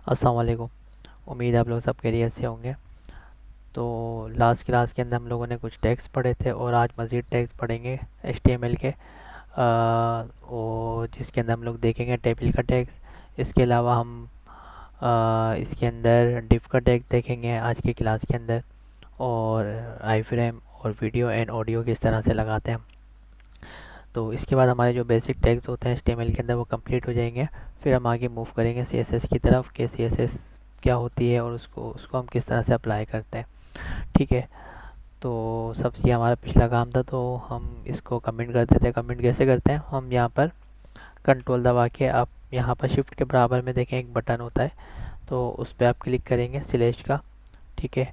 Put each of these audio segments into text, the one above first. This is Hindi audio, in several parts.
अस्सलाम वालेकुम। उम्मीद है आप लोग सब खैरियत से होंगे। तो लास्ट क्लास के अंदर हम लोगों ने कुछ टैग्स पढ़े थे और आज मज़ीद टैग्स पढ़ेंगे HTML के। और जिसके अंदर हम लोग देखेंगे टेबल का टैग्स। इसके अलावा हम इसके अंदर डिफ का टैग देखेंगे आज की क्लास के अंदर। और आई फ्रेम और वीडियो एंड ऑडियो किस तरह से लगाते हैं। तो इसके बाद हमारे जो बेसिक टैग्स होते हैं HTML के अंदर वो कंप्लीट हो जाएंगे। फिर हम आगे मूव करेंगे CSS की तरफ कि CSS क्या होती है और उसको उसको हम किस तरह से अप्लाई करते हैं। ठीक है। तो सब ये हमारा पिछला काम था, तो हम इसको कमेंट कर देते हैं। कमेंट कैसे करते हैं, हम यहाँ पर कंट्रोल दबा के, आप यहाँ पर शिफ्ट के बराबर में देखें एक बटन होता है, तो उस पर आप क्लिक करेंगे स्लैश का। ठीक है।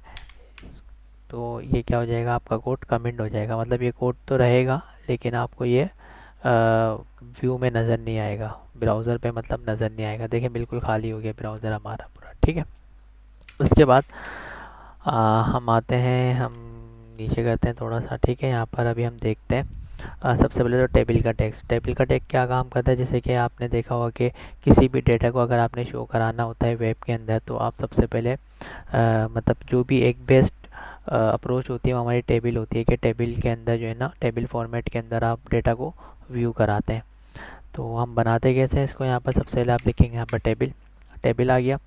तो ये क्या हो जाएगा, आपका कोड कमेंट हो जाएगा। मतलब ये कोड तो रहेगा लेकिन आपको ये व्यू में नज़र नहीं आएगा, ब्राउज़र पे मतलब नज़र नहीं आएगा। देखें बिल्कुल खाली हो गया ब्राउज़र हमारा पूरा। ठीक है। उसके बाद हम आते हैं, हम नीचे करते हैं थोड़ा सा। ठीक है। यहाँ पर अभी हम देखते हैं। सबसे पहले तो टेबल का टेक्स्ट। टेबल का टेक्स्ट क्या काम करता है, जैसे कि आपने देखा होगा कि किसी भी डेटा को अगर आपने शो कराना होता है वेब के अंदर, तो आप सबसे पहले मतलब जो भी एक बेस्ट अप्रोच होती है वो हमारी टेबल होती है कि टेबल के अंदर जो है ना, टेबल फॉर्मेट के अंदर आप डेटा को व्यू कराते हैं। तो हम बनाते कैसे हैं इसको, यहाँ पर सबसे पहले आप लिखेंगे यहाँ पर टेबल। टेबल आ गया।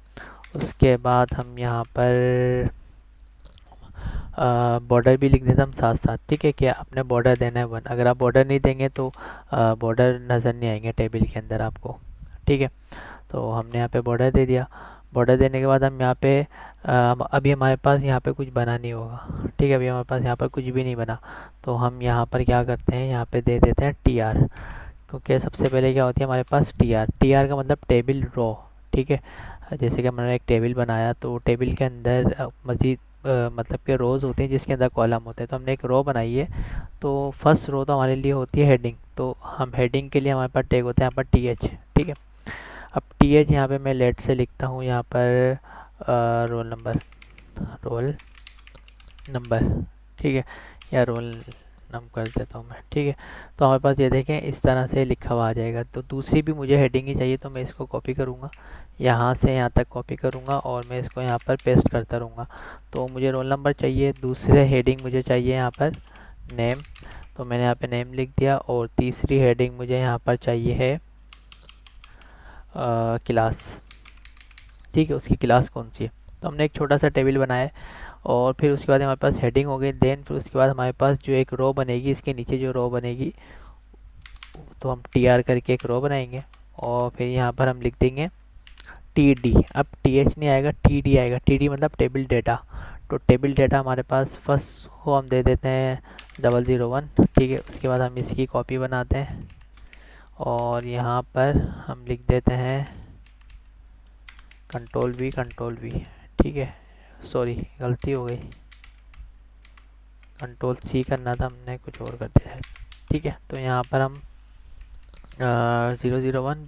उसके बाद हम यहाँ पर बॉर्डर भी लिख देता हम साथ साथ। ठीक है। कि आपने बॉर्डर देना है 1। अगर आप बॉर्डर नहीं देंगे तो बॉर्डर नज़र नहीं आएंगे टेबल के अंदर आपको। ठीक है। तो हमने यहाँ पे बॉर्डर दे दिया। बॉर्डर देने के बाद हम यहाँ पे अभी हमारे पास यहाँ पे कुछ बना नहीं होगा। ठीक है। अभी हमारे पास यहाँ पर कुछ भी नहीं बना, तो हम यहाँ पर क्या करते हैं, यहाँ पे दे देते हैं TR। क्योंकि सबसे पहले क्या होती है हमारे पास TR। TR का मतलब टेबल रो। ठीक है। जैसे कि हमने एक टेबल बनाया, तो टेबल के अंदर मज़ीद मतलब कि रोज़ होती हैं जिसके अंदर कॉलम होते हैं। तो हमने एक रो बनाई है, तो फर्स्ट रो तो हमारे लिए होती है हेडिंग। तो हम हेडिंग के लिए हमारे पास टैग होता है यहाँ पर TH। ठीक है। अब TH यहाँ पे मैं लेट से लिखता हूँ यहाँ पर रोल नंबर। Roll number. ठीक है। या रोल नंबर कर देता हूँ मैं। ठीक है। तो हमारे पास ये देखें इस तरह से लिखा हुआ आ जाएगा। तो दूसरी भी मुझे हेडिंग ही चाहिए, तो मैं इसको कॉपी करूँगा, यहाँ से यहाँ तक कॉपी करूँगा और मैं इसको यहाँ पर पेस्ट करता रहूँगा। तो मुझे रोल नंबर चाहिए, दूसरे हेडिंग मुझे चाहिए यहाँ पर नेम, तो मैंने यहाँ पे नेम लिख दिया। और तीसरी हेडिंग मुझे यहाँ पर चाहिए है क्लास। ठीक है। उसकी क्लास कौन सी है, तो हमने एक छोटा सा टेबल बनाया है। और फिर उसके बाद हमारे पास हेडिंग हो गई। देन फिर उसके बाद हमारे पास जो एक रो बनेगी, इसके नीचे जो रो बनेगी, तो हम TR करके एक रो बनाएंगे। और फिर यहाँ पर हम लिख देंगे TD। अब TH नहीं आएगा, TD आएगा। TD मतलब टेबल डेटा। तो टेबल डेटा हमारे पास फर्स्ट को हम दे देते हैं 001। ठीक है। उसके बाद हम इसकी कॉपी बनाते हैं और यहाँ पर हम लिख देते हैं कंट्रोल V। ठीक है। सॉरी गलती हो गई, कंट्रोल C करना था, हमने कुछ और कर दिया है। ठीक है। तो यहाँ पर हम 001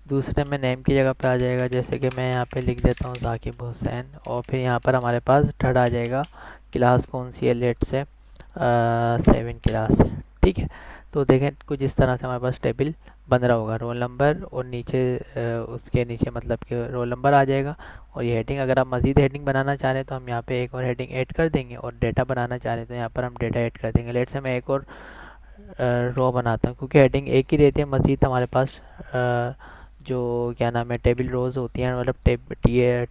दूसरे में नेम की जगह पे आ जाएगा। जैसे कि मैं यहाँ पे लिख देता हूँ साकिब हुसैन। और फिर यहाँ पर हमारे पास थर्ड आ जाएगा क्लास कौन सी है, लेट से 7 क्लास। ठीक है। तो देखें कुछ इस तरह से हमारे पास टेबल बन रहा होगा। रोल नंबर और नीचे उसके नीचे मतलब कि रोल नंबर आ जाएगा। और ये हेडिंग, अगर आप मज़ीद हेडिंग बनाना चाह रहे हैं तो हम यहाँ पे एक और हेडिंग ऐड कर देंगे। और डेटा बनाना चाह रहे हैं तो यहाँ पर हम डेटा ऐड कर देंगे। लेट से मैं एक और रो बनाता हूँ, क्योंकि हेडिंग एक ही रहती है। मज़ीद हमारे पास जो क्या नाम है टेबल रोज़ होती हैं, मतलब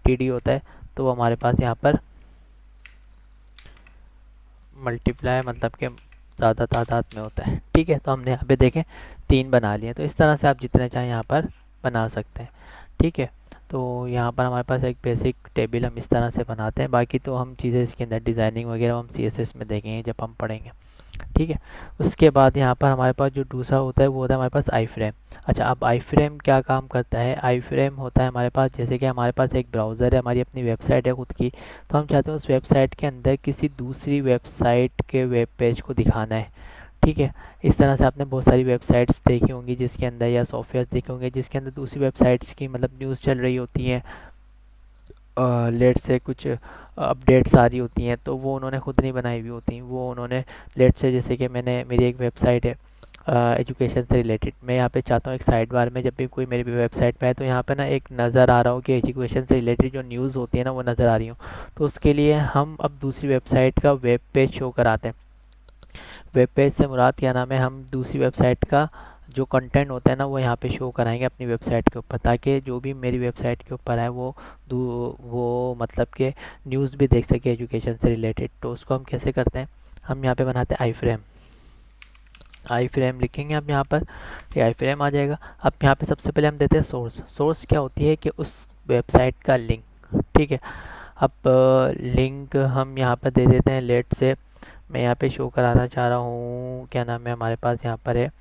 TD होता है, तो वो हमारे पास यहाँ पर मल्टीप्लाई मतलब कि ज़्यादा तादाद में होता है। ठीक है। तो हमने यहाँ पे देखें 3 बना लिए। तो इस तरह से आप जितने चाहें यहाँ पर बना सकते हैं। ठीक है। तो यहाँ पर हमारे पास एक बेसिक टेबल हम इस तरह से बनाते हैं। बाकी तो हम चीज़ें इसके अंदर डिज़ाइनिंग वगैरह हम CSS में देखेंगे जब हम पढ़ेंगे। ठीक है। उसके बाद यहाँ पर हमारे पास जो दूसरा होता है वो होता है हमारे पास आई फ्रेम। अच्छा, अब आई फ्रेम क्या काम करता है। आई फ्रेम होता है हमारे पास, जैसे कि हमारे पास एक ब्राउज़र है, हमारी अपनी वेबसाइट है खुद की, तो हम चाहते हैं उस वेबसाइट के अंदर किसी दूसरी वेबसाइट के वेब पेज को दिखाना है। ठीक है। इस तरह से आपने बहुत सारी वेबसाइट्स देखी होंगी जिसके अंदर, या सॉफ्टवेयर देखे होंगे जिसके अंदर दूसरी वेबसाइट्स की मतलब न्यूज़ चल रही होती हैं, लेट से कुछ अपडेट्स आ रही होती हैं, तो वो उन्होंने खुद नहीं बनाई हुई होती, वो उन्होंने लेट से, जैसे कि मेरी एक वेबसाइट है एजुकेशन से रिलेटेड। मैं यहाँ पे चाहता हूँ एक साइड बार में जब भी कोई मेरी वेबसाइट पे है तो यहाँ पे ना एक नज़र आ रहा हो कि एजुकेशन से रिलेटेड जो न्यूज़ होती है ना वो नज़र आ रही हो। तो उसके लिए हम अब दूसरी वेबसाइट का वेब पेज शो कराते हैं। वेब पेज से मुराद क्या नाम है, हम दूसरी वेबसाइट का जो कंटेंट होता है ना वो यहाँ पे शो कराएंगे अपनी वेबसाइट के ऊपर, ताकि जो भी मेरी वेबसाइट के ऊपर है वो मतलब कि न्यूज़ भी देख सके एजुकेशन से रिलेटेड। तो उसको हम कैसे करते हैं, हम यहाँ पे बनाते हैं आई फ्रेम लिखेंगे आप यहाँ पर, ये आई फ्रेम आ जाएगा। अब यहाँ पे सबसे पहले हम देते हैं सोर्स क्या होती है कि उस वेबसाइट का लिंक, ठीक है। अब लिंक हम यहाँ पर दे देते हैं, लेट से मैं यहाँ पे शो कराना चाह रहा हूँ, क्या नाम है हमारे पास यहाँ पर है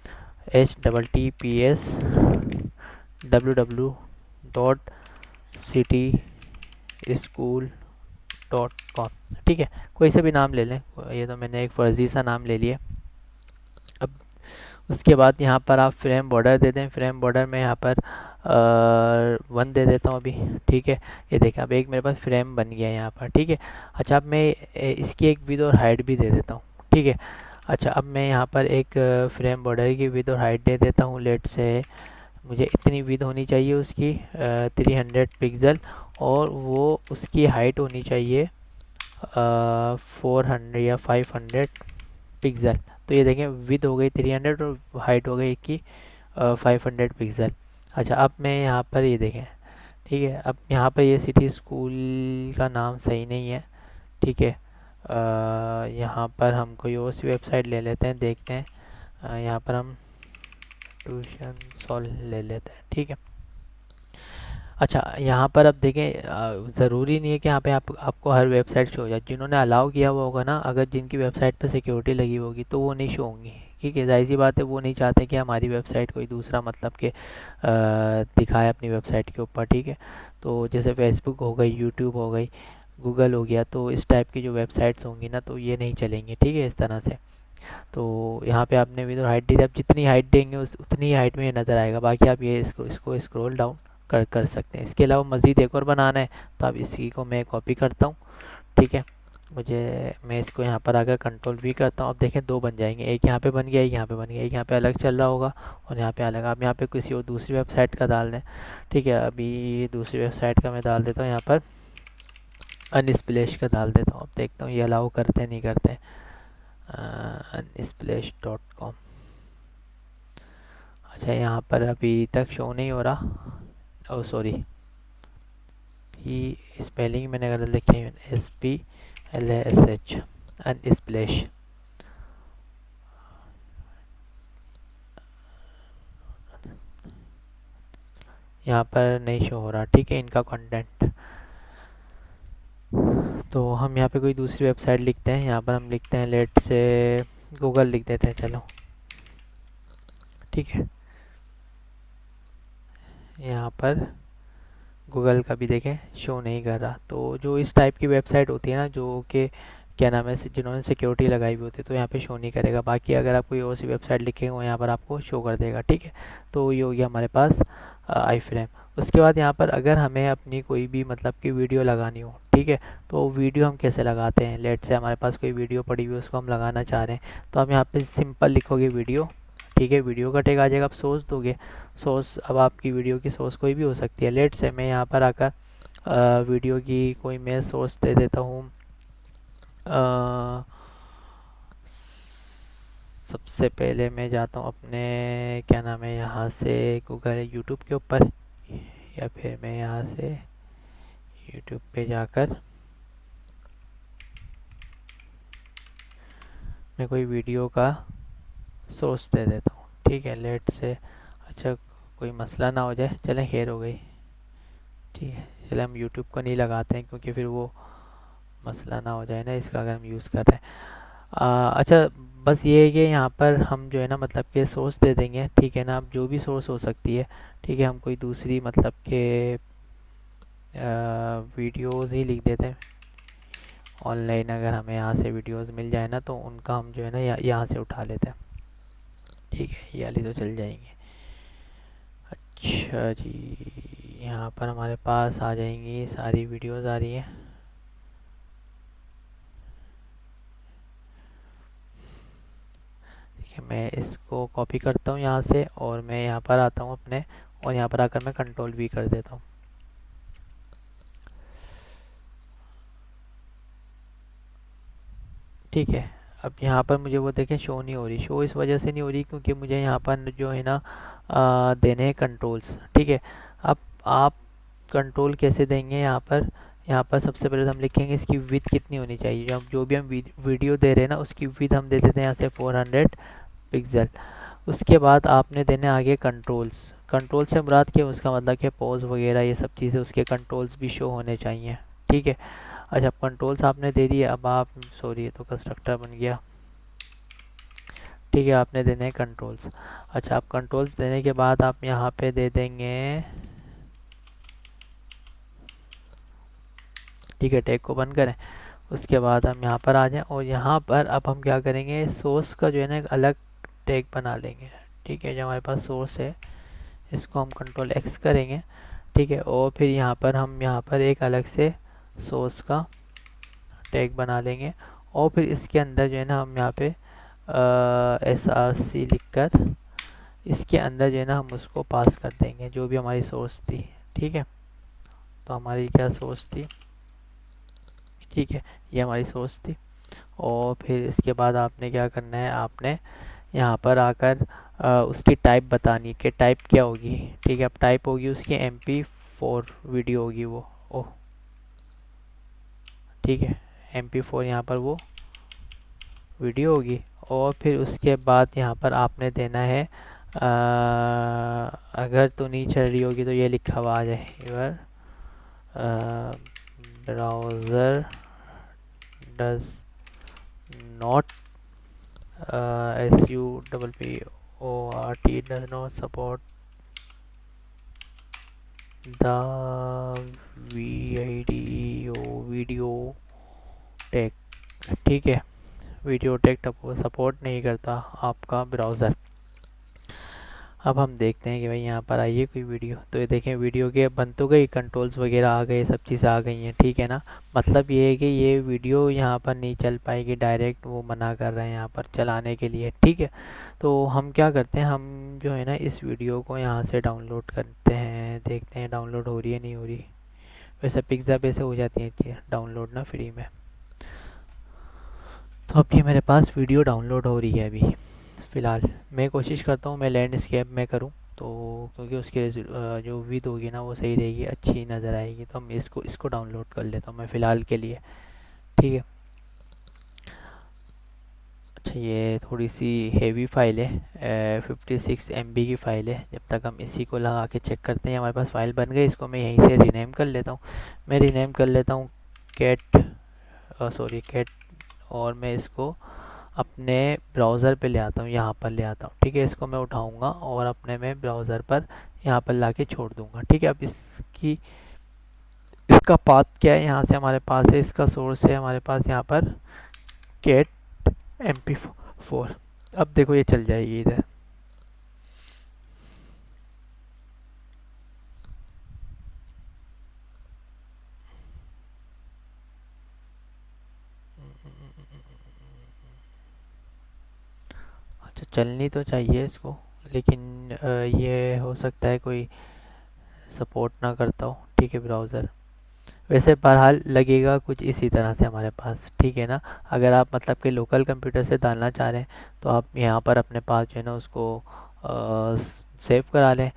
https://cityschool.com, ठीक है। कोई से भी नाम ले लें, ये तो मैंने एक फर्जी सा नाम ले लिया। अब उसके बाद यहाँ पर आप फ्रेम बॉर्डर दे दें, फ्रेम बॉर्डर में यहाँ पर 1 दे देता हूँ अभी, ठीक है। ये देखें अब एक मेरे पास फ्रेम बन गया है यहाँ पर, ठीक है। अच्छा अब मैं इसकी एक विड्थ और हाइट भी दे देता हूँ, ठीक है। अच्छा अब मैं यहाँ पर एक फ्रेम बॉर्डर की विड्थ और हाइट दे देता हूँ, लेट से मुझे इतनी विड्थ होनी चाहिए उसकी 300 पिक्सल, और वो उसकी हाइट होनी चाहिए 400 या 500 पिक्सल। तो ये देखें विड्थ हो गई 300 और हाइट हो गई इसकी 500 पिक्सल। अच्छा अब मैं यहाँ पर ये देखें, ठीक है। अब यहाँ पर ये सिटी स्कूल का नाम सही नहीं है, ठीक है। यहाँ पर हम कोई और सी वेबसाइट ले लेते हैं, देखते हैं। यहाँ पर हम ट्यूशन सॉल्व ले लेते हैं, ठीक है। अच्छा यहाँ पर अब देखें, ज़रूरी नहीं है कि यहाँ पे आपको हर वेबसाइट शो हो जाए। जिन्होंने अलाउ किया हुआ होगा ना, अगर जिनकी वेबसाइट पे सिक्योरिटी लगी होगी तो वो नहीं शो होंगी, ठीक है। जाहिर सी बात है, वो नहीं चाहते कि हमारी वेबसाइट कोई दूसरा मतलब कि दिखाए अपनी वेबसाइट के ऊपर, ठीक है। तो जैसे फेसबुक हो गई, यूट्यूब हो गई, गूगल हो गया, तो इस टाइप की जो वेबसाइट्स होंगी ना तो ये नहीं चलेंगी, ठीक है, इस तरह से। तो यहाँ पे आपने विद हाइट दी थी, आप जितनी हाइट देंगे उतनी ही हाइट में ये नज़र आएगा। बाकी आप ये इसको स्क्रॉल डाउन कर सकते हैं। इसके अलावा मज़ीद एक और बनाना है तो आप इसी को मैं कॉपी करता हूँ, ठीक है। मैं इसको यहाँ पर आकर कंट्रोल वी करता हूँ। अब देखें 2 बन जाएंगे, एक यहाँ पे बन गया, एक यहाँ पे बन गया, एक यहाँ पे अलग चल रहा होगा और यहाँ पे अलग। आप यहाँ पे किसी और दूसरी वेबसाइट का डाल दें, ठीक है। अभी दूसरी वेबसाइट का मैं डाल देता हूँ, यहाँ पर अनस्प्लैश का डाल देता हूँ। अब देखता हूँ ये अलाउ करते नहीं करते। unsplash.com। अच्छा यहाँ पर अभी तक शो नहीं हो रहा, ओ सॉरी, ये स्पेलिंग मैंने गलत लिखी है, SPLASH, अनस्प्लैश। यहाँ पर नहीं शो हो रहा, ठीक है, इनका कंटेंट। तो हम यहाँ पे कोई दूसरी वेबसाइट लिखते हैं, यहाँ पर हम लिखते हैं लेट से गूगल लिख देते हैं, चलो, ठीक है। यहाँ पर गूगल का भी देखें शो नहीं कर रहा। तो जो इस टाइप की वेबसाइट होती है ना, जो कि क्या नाम है, जिन्होंने सिक्योरिटी लगाई हुई होती है, तो यहाँ पे शो नहीं करेगा। बाकी अगर आप कोई और सी वेबसाइट लिखेंगे वो यहाँ पर आपको शो कर देगा, ठीक है। तो ये हो गया हमारे पास आई फ्रेम। उसके बाद यहाँ पर अगर हमें अपनी कोई भी मतलब की वीडियो लगानी हो, ठीक है, तो वीडियो हम कैसे लगाते हैं। लेट से हमारे पास कोई वीडियो पड़ी हुई है, उसको हम लगाना चाह रहे हैं, तो हम यहाँ पे सिंपल लिखोगे वीडियो, ठीक है। वीडियो का टैग आ जाएगा, आप सोर्स दोगे, सोर्स अब आपकी वीडियो की सोर्स कोई भी हो सकती है। लेट से मैं यहाँ पर आकर वीडियो की कोई मैं सोर्स दे देता हूँ। सबसे पहले मैं जाता हूँ अपने क्या नाम है यहाँ से गूगल यूट्यूब के ऊपर, या फिर मैं यहाँ से यूट्यूब पे जाकर मैं कोई वीडियो का सोर्स दे देता हूँ, ठीक है। लेट से अच्छा कोई मसला ना हो जाए, चलें खैर हो गई, ठीक है। चले हम यूट्यूब को नहीं लगाते हैं क्योंकि फिर वो मसला ना हो जाए ना इसका, अगर हम यूज़ कर रहे हैं। अच्छा बस ये है कि यहाँ पर हम जो है ना मतलब के सोर्स दे देंगे, ठीक है ना। अब जो भी सोर्स हो सकती है, ठीक है, हम कोई दूसरी मतलब के वीडियोज़ ही लिख देते हैं ऑनलाइन। अगर हमें यहाँ से वीडियोज़ मिल जाए ना तो उनका हम जो है ना यहाँ से उठा लेते हैं, ठीक है। ये वाली तो चल जाएंगे। अच्छा जी, यहाँ पर हमारे पास आ जाएंगी सारी वीडियोज़ आ रही हैं। मैं इसको कॉपी करता हूँ यहाँ से और मैं यहाँ पर आता हूँ अपने, और यहाँ पर आकर मैं कंट्रोल V कर देता हूँ। ठीक है, अब यहाँ पर मुझे वो देखें शो नहीं हो रही। शो इस वजह से नहीं हो रही क्योंकि मुझे यहाँ पर जो है ना देने हैं कंट्रोल्स। ठीक है, अब आप कंट्रोल कैसे देंगे यहाँ पर सबसे पहले तो हम लिखेंगे इसकी विड्थ कितनी होनी चाहिए। जो भी हम वीडियो दे रहे हैं ना उसकी विड्थ हम दे देते हैं यहाँ से 400 पिक्सल। उसके बाद आपने देने आगे कंट्रोल्स। कंट्रोल से मुराद क्या, उसका मतलब कि पॉज वगैरह ये सब चीज़ें उसके कंट्रोल्स भी शो होने चाहिए। ठीक है, अच्छा अब कंट्रोल्स आपने दे दिए। अब आप सॉरी ये तो कंस्ट्रक्टर बन गया। ठीक है, आपने देने हैं कंट्रोल्स। अच्छा, आप कंट्रोल्स देने के बाद आप यहाँ पे दे देंगे, ठीक है, टैग को बंद करें। उसके बाद हम यहाँ पर आ जाएं और यहाँ पर अब हम क्या करेंगे, सोर्स का जो है ना एक अलग टैग बना लेंगे। ठीक है, जो हमारे पास सोर्स है इसको हम कंट्रोल X करेंगे। ठीक है, और फिर यहाँ पर एक अलग से सोर्स का टैग बना लेंगे और फिर इसके अंदर जो है ना हम यहाँ पे src लिख कर इसके अंदर जो है ना हम उसको पास कर देंगे जो भी हमारी सोर्स थी। ठीक है, तो हमारी क्या सोर्स थी, ठीक है, ये हमारी सोर्स थी। और फिर इसके बाद आपने क्या करना है, आपने यहाँ पर आकर उसकी टाइप बतानी कि टाइप क्या होगी। ठीक है, अब टाइप होगी उसकी MP4 वीडियो होगी वो। ओह ठीक है, MP4 यहाँ पर वो वीडियो होगी। और फिर उसके बाद यहाँ पर आपने देना है अगर तो नहीं चल रही होगी तो ये लिखा हुआ आ जाए, your browser does not SUPPORT does not support the video tag. ठीक है, वीडियो टेक सपोर्ट नहीं करता आपका ब्राउज़र। अब हम देखते हैं कि भाई यहाँ पर आइए कोई वीडियो, तो ये देखें वीडियो के बन तो गई, कंट्रोल्स वगैरह आ गए, सब चीज़ें आ गई हैं। ठीक है ना, मतलब ये है कि ये वीडियो यहाँ पर नहीं चल पाएगी, डायरेक्ट वो मना कर रहे हैं यहाँ पर चलाने के लिए। ठीक है, तो हम क्या करते हैं, हम जो है ना इस वीडियो को यहाँ से डाउनलोड करते हैं, देखते हैं डाउनलोड हो रही है नहीं हो रही। वैसे पिक्ज़ा पे से हो जाती है डाउनलोड ना फ्री में। तो अब ये मेरे पास वीडियो डाउनलोड हो रही है अभी फ़िलहाल। मैं कोशिश करता हूँ मैं लैंडस्केप में करूँ तो, क्योंकि उसकी जो विड्थ होगी ना वो सही रहेगी, अच्छी नज़र आएगी। तो हम इसको डाउनलोड कर लेता हूँ मैं फ़िलहाल के लिए। ठीक है, अच्छा ये थोड़ी सी हेवी फाइल है, 56 MB की फ़ाइल है। जब तक हम इसी को लगा के चेक करते हैं, हमारे पास फ़ाइल बन गई। इसको मैं यहीं से रीनेम कर लेता हूँ। मैं रीनेम कर लेता हूँ कैट, और मैं इसको अपने ब्राउज़र पे ले आता हूँ, यहाँ पर ले आता हूँ। ठीक है, इसको मैं उठाऊँगा और अपने में ब्राउज़र पर यहाँ पर ला के छोड़ दूँगा। ठीक है, अब इसका पाथ क्या है, यहाँ से हमारे पास है, इसका सोर्स है हमारे पास यहाँ पर कैट MP4। अब देखो ये चल जाएगी इधर। अच्छा चलनी तो चाहिए इसको, लेकिन ये हो सकता है कोई सपोर्ट ना करता हो। ठीक है, ब्राउज़र वैसे बहरहाल लगेगा कुछ इसी तरह से हमारे पास। ठीक है ना, अगर आप मतलब कि लोकल कंप्यूटर से डालना चाह रहे हैं तो आप यहाँ पर अपने पास जो है ना उसको सेव करा लें,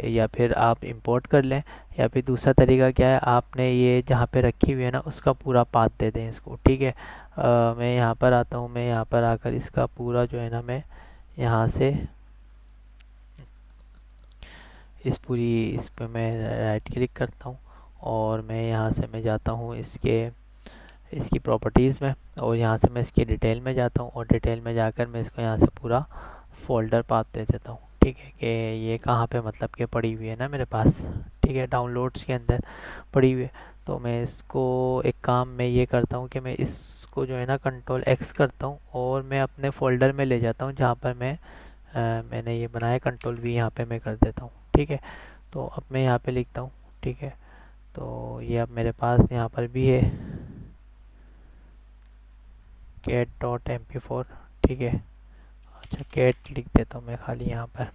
या फिर आप इंपोर्ट कर लें, या फिर दूसरा तरीका क्या है, आपने ये जहाँ पे रखी हुई है ना उसका पूरा पाथ दे दें इसको। ठीक है, मैं यहाँ पर आता हूँ, मैं यहाँ पर आकर इसका पूरा जो है ना मैं यहाँ से इस पर मैं राइट क्लिक करता हूँ और मैं यहाँ से मैं जाता हूँ इसकी प्रॉपर्टीज़ में, और यहाँ से मैं इसकी डिटेल में जाता हूँ और डिटेल में जाकर मैं इसको यहाँ से पूरा फ़ोल्डर पाथ दे देता हूँ। ठीक है, कि ये कहाँ पे मतलब कि पड़ी हुई है ना मेरे पास। ठीक है, डाउनलोड्स के अंदर पड़ी हुई है। तो मैं इसको एक काम मैं ये करता हूँ कि मैं इसको जो है ना कंट्रोल X करता हूँ और मैं अपने फ़ोल्डर में ले जाता हूँ जहाँ पर मैंने ये बनाया, कंट्रोल V यहाँ पे मैं कर देता हूँ। ठीक है, तो अब मैं यहाँ पे लिखता हूँ। ठीक है, तो ये अब मेरे पास यहाँ पर भी है cat.mp4। ठीक है, अच्छा कैट लिख देता हूँ मैं खाली यहाँ पर,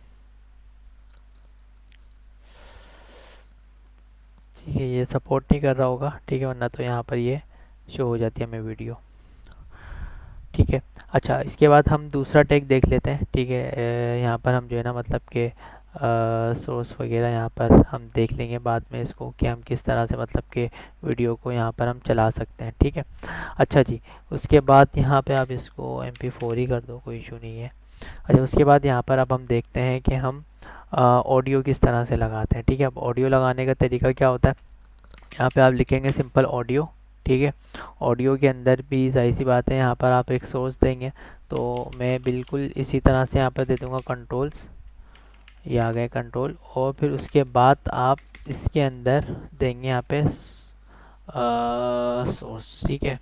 ठीक है। ये सपोर्ट नहीं कर रहा होगा, ठीक है, वरना तो यहाँ पर ये शो हो जाती है हमें वीडियो, ठीक है। अच्छा इसके बाद हम दूसरा टैग देख लेते हैं, ठीक है। यहाँ पर हम जो है ना मतलब कि सोर्स वगैरह यहाँ पर हम देख लेंगे बाद में इसको कि हम किस तरह से मतलब कि वीडियो को यहाँ पर हम चला सकते हैं, ठीक है। अच्छा जी, उसके बाद यहाँ पे आप इसको MP4 ही कर दो, कोई इशू नहीं है। अच्छा उसके बाद यहाँ पर अब हम देखते हैं कि हम ऑडियो किस तरह से लगाते हैं, ठीक है। अब ऑडियो लगाने का तरीका क्या होता है, यहाँ पे आप लिखेंगे सिंपल ऑडियो, ठीक है। ऑडियो के अंदर भी जाहिर सी बात है यहाँ पर आप एक सोर्स देंगे, तो मैं बिल्कुल इसी तरह से यहाँ पर दे दूँगा कंट्रोल्स, ये आ गए कंट्रोल। और फिर उसके बाद आप इसके अंदर देंगे यहाँ पे सोर्स, ठीक है,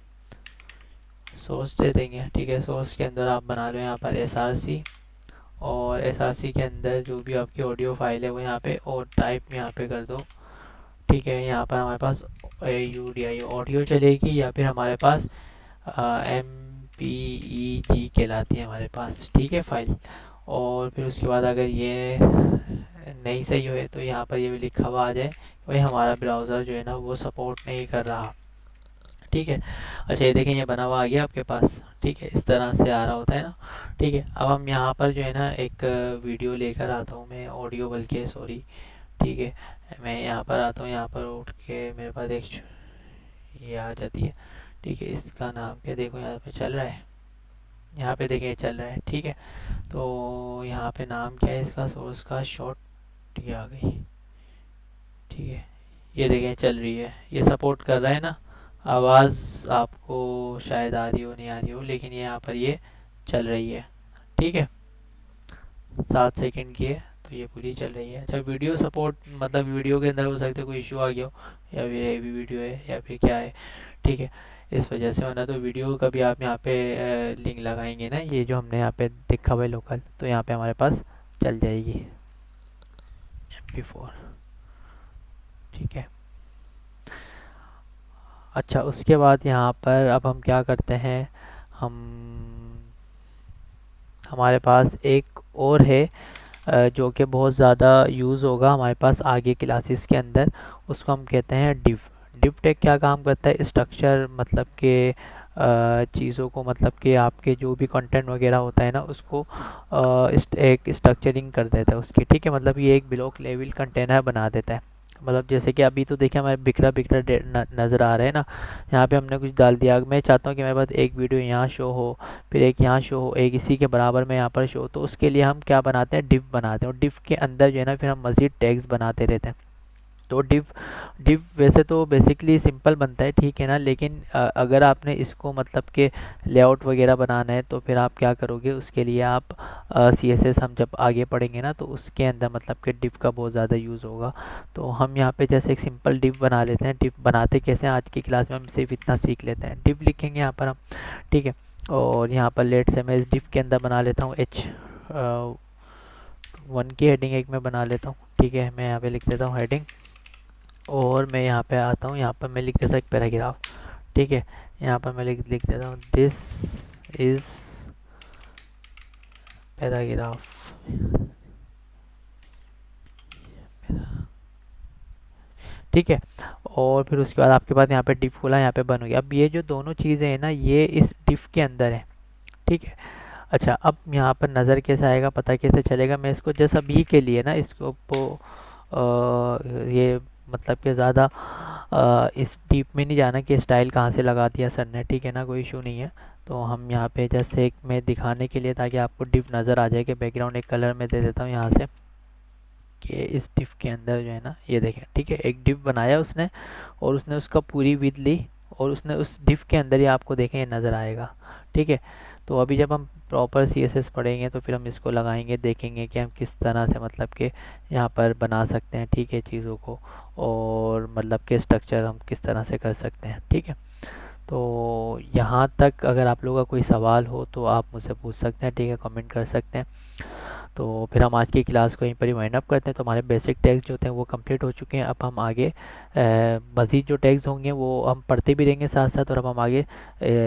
सोर्स दे देंगे, ठीक है। सोर्स के अंदर आप बना लो यहाँ पर SRC, और SRC के अंदर जो भी आपकी ऑडियो फाइल है वो यहाँ पे और टाइप में यहाँ पे कर दो, ठीक है। यहाँ पर हमारे पास AUDI ऑडियो चलेगी, या फिर हमारे पास MPEG कहलाती है हमारे पास, ठीक है फाइल। और फिर उसके बाद अगर ये नहीं सही हुए तो यहाँ पर ये भी लिखा हुआ आ जाए भाई हमारा ब्राउज़र जो है ना वो सपोर्ट नहीं कर रहा, ठीक है। अच्छा ये देखें, ये बना हुआ आ गया आपके पास, ठीक है, इस तरह से आ रहा होता है ना, ठीक है। अब हम यहाँ पर जो है ना एक वीडियो लेकर आता हूँ मैं, ऑडियो बल्कि सॉरी, ठीक है। मैं यहाँ पर आता हूँ, यहाँ पर उठ के मेरे पास एक ये आ जाती है, ठीक है। इसका नाम क्या, देखो यहाँ पे चल रहा है, यहाँ पे देखें चल रहा है, ठीक है। तो यहाँ पे नाम क्या है इसका, सोर्स का शॉर्ट, ये आ गई, ठीक है। ये देखें चल रही है, ये सपोर्ट कर रहा है ना। आवाज़ आपको शायद आ रही हो नहीं आ रही हो, लेकिन ये यहाँ पर ये चल रही है, ठीक है। 7 सेकंड की है तो ये पूरी चल रही है। अच्छा वीडियो सपोर्ट मतलब वीडियो के अंदर हो सकता है कोई इशू आ गया हो, या फिर हैवी वीडियो है या फिर क्या है, ठीक है, इस वजह से। वरना तो वीडियो का भी आप यहाँ पे लिंक लगाएंगे ना, ये जो हमने यहाँ पे दिखा हुआ है लोकल, तो यहाँ पे हमारे पास चल जाएगी MP4, ठीक है। अच्छा उसके बाद यहाँ पर अब हम क्या करते हैं, हम हमारे पास एक और है जो कि बहुत ज़्यादा यूज़ होगा हमारे पास आगे क्लासेस के अंदर, उसको हम कहते हैं डिव। डिव टेक क्या काम करता है, स्ट्रक्चर मतलब के चीज़ों को मतलब कि आपके जो भी कंटेंट वगैरह होता है ना उसको एक स्ट्रक्चरिंग कर देता है उसकी, ठीक है। मतलब ये एक ब्लॉक लेवल कंटेनर बना देता है। मतलब जैसे कि अभी तो देखिए हमारे बिखरा बिखरा नज़र आ रहा है ना, यहाँ पे हमने कुछ डाल दिया। मैं चाहता हूँ कि मेरे पास एक वीडियो यहाँ शो हो, फिर एक यहाँ शो हो, एक इसी के बराबर में यहाँ पर शो, तो उसके लिए हम क्या बनाते हैं, डिव बनाते हैं। और डिव के अंदर जो है ना फिर हम मज़ीद टैग्स बनाते रहते हैं। तो डिव डिव वैसे तो बेसिकली सिंपल बनता है, ठीक है ना, लेकिन अगर आपने इसको मतलब के लेआउट वगैरह बनाना है तो फिर आप क्या करोगे, उसके लिए आप CSS हम जब आगे पढ़ेंगे ना तो उसके अंदर मतलब कि डिव का बहुत ज़्यादा यूज़ होगा। तो हम यहाँ पे जैसे एक सिंपल डिव बना लेते हैं। डिव बनाते कैसे हैं आज की क्लास में हम सिर्फ इतना सीख लेते हैं। डिव लिखेंगे यहाँ पर हम, ठीक है। और यहाँ पर लेट से मैं इस डिव के अंदर बना लेता हूँ H1 की हेडिंग एक मैं बना लेता हूँ, ठीक है। मैं यहाँ पे लिख देता हूँ हेडिंग, और मैं यहाँ पे आता हूँ, यहाँ पर मैं लिख देता हूँ एक पैराग्राफ, ठीक है। यहाँ पर मैं लिख देता हूँ दिस इज़ पैराग्राफ, ठीक है। और फिर उसके बाद आपके पास यहाँ पे डिफ खुला, यहाँ पे बन हो गया। अब ये जो दोनों चीज़ें हैं ना ये इस डिफ के अंदर है, ठीक है। अच्छा अब यहाँ पर नज़र कैसे आएगा, पता कैसे चलेगा, मैं इसको जस्ट अभी के लिए ना इसको ये मतलब कि ज़्यादा इस डीप में नहीं जाना कि स्टाइल कहाँ से लगा दिया सर ने, ठीक है ना, कोई इशू नहीं है। तो हम यहाँ पे जस्ट एक में दिखाने के लिए ताकि आपको डिफ नज़र आ जाए कि बैकग्राउंड एक कलर में दे देता हूँ यहाँ से, कि इस डिफ के अंदर जो है ना ये देखें, ठीक है, एक डिफ बनाया उसने और उसने उसका पूरी विड्थ ली और उसने उस डिफ के अंदर ही आपको देखें ये नज़र आएगा, ठीक है। तो अभी जब हम प्रॉपर CSS पढ़ेंगे तो फिर हम इसको लगाएंगे, देखेंगे कि हम किस तरह से मतलब कि यहाँ पर बना सकते हैं, ठीक है, चीज़ों को, और मतलब कि स्ट्रक्चर हम किस तरह से कर सकते हैं, ठीक है। तो यहाँ तक अगर आप लोगों का कोई सवाल हो तो आप मुझसे पूछ सकते हैं, ठीक है, कमेंट कर सकते हैं। तो फिर हम आज की क्लास को यहीं पर ही वाइंड अप करते हैं। तो हमारे बेसिक टैग्स जो थे वो कंप्लीट हो चुके हैं। अब हम आगे मज़ीद जो टैग्स होंगे वो हम पढ़ते भी रहेंगे साथ साथ, और अब हम आगे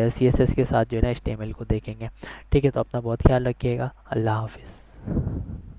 CSS के साथ जो है ना HTML को देखेंगे। ठीक है, तो अपना बहुत ख्याल रखिएगा। अल्लाह हाफिज़।